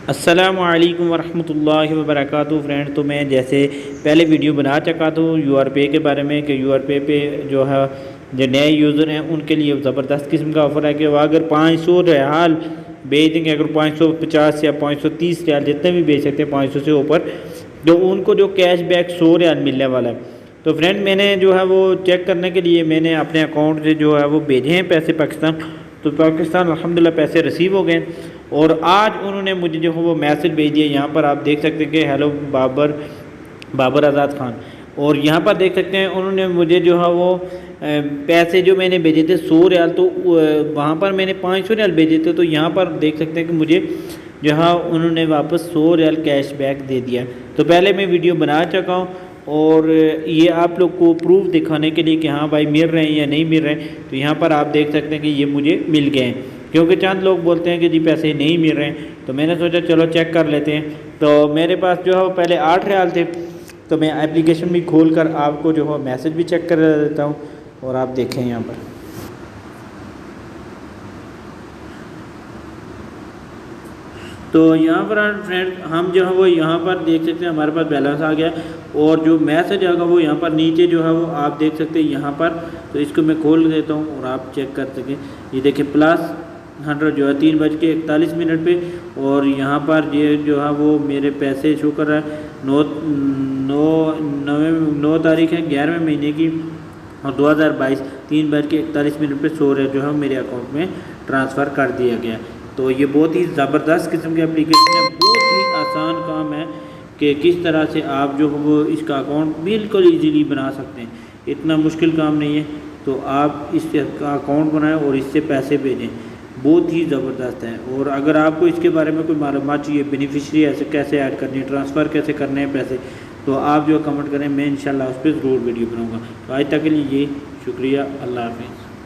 अस्सलामुअलैकुम वरहमतुल्लाहि वबरकातुहू। फ्रेंड, तो मैं जैसे पहले वीडियो बना चुका था यूआरपे के बारे में कि यूआरपे पे जो है जो नए यूज़र हैं उनके लिए ज़बरदस्त किस्म का ऑफ़र है कि वह अगर 500 रियाल बेच देंगे, अगर 550 या 530 रियाल जितने भी बेच सकते हैं 500 से ऊपर, तो उनको जो कैशबैक 100 रियाल मिलने वाला है। तो फ्रेंड, मैंने जो है वो चेक करने के लिए मैंने अपने अकाउंट से जो है वो भेजे हैं पैसे पाकिस्तान। तो पाकिस्तान अल्हम्दुलिल्लाह पैसे रिसीव हो गए और आज उन्होंने मुझे जो है वो मैसेज भेज दिया। यहाँ पर आप देख सकते हैं कि हेलो बाबर आज़ाद ख़ान, और यहाँ पर देख सकते हैं उन्होंने मुझे जो है वो पैसे जो मैंने भेजे थे 100 रियाल, तो वहाँ पर मैंने 500 रियाल भेजे थे। तो यहाँ पर देख सकते हैं कि मुझे जो है उन्होंने वापस 100 रियाल कैशबैक दे दिया। तो पहले मैं वीडियो बना चुका हूँ और ये आप लोग को प्रूफ दिखाने के लिए कि हाँ भाई मिल रहे हैं या नहीं मिल रहे हैं। तो यहाँ पर आप देख सकते हैं कि ये मुझे मिल गए हैं, क्योंकि चंद लोग बोलते हैं कि जी पैसे नहीं मिल रहे हैं। तो मैंने सोचा चलो चेक कर लेते हैं। तो मेरे पास जो है वो पहले 8 रियाल थे, तो मैं एप्लीकेशन भी खोल कर आपको जो है मैसेज भी चेक कर देता हूँ और आप देखें यहाँ पर। तो यहाँ पर फ्रेंड हम जो है वो यहाँ पर देख सकते हैं हमारे पास बैलेंस आ गया और जो मैसेज आएगा वो यहाँ पर नीचे जो है वो आप देख सकते हैं यहाँ पर। तो इसको मैं खोल देता हूँ और आप चेक कर सकें। ये देखिए +100 जो है 3:41 पे, और यहाँ पर ये जो है वो मेरे पैसे शो कर रहा है 9 तारीख है 11वें महीने की और 2022 3:41 पे 100 जो है मेरे अकाउंट में ट्रांसफ़र कर दिया गया। तो ये बहुत ही ज़बरदस्त किस्म की एप्लीकेशन है, बहुत ही आसान काम है कि किस तरह से आप जो वो इसका अकाउंट बिल्कुल इजीली बना सकते हैं। इतना मुश्किल काम नहीं है। तो आप इससे अकाउंट बनाएं और इससे पैसे भेजें, बहुत ही ज़बरदस्त है। और अगर आपको इसके बारे में कोई मालूमात चाहिए, बेनिफिशरी ऐसे कैसे ऐड करनी है, ट्रांसफ़र कैसे करने हैं पैसे, तो आप जो कमेंट करें, मैं इंशाल्लाह उस पर ज़रूर वीडियो बनाऊँगा। तो आज तक के लिए ये शुक्रिया, अल्लाह हाफ़िज़।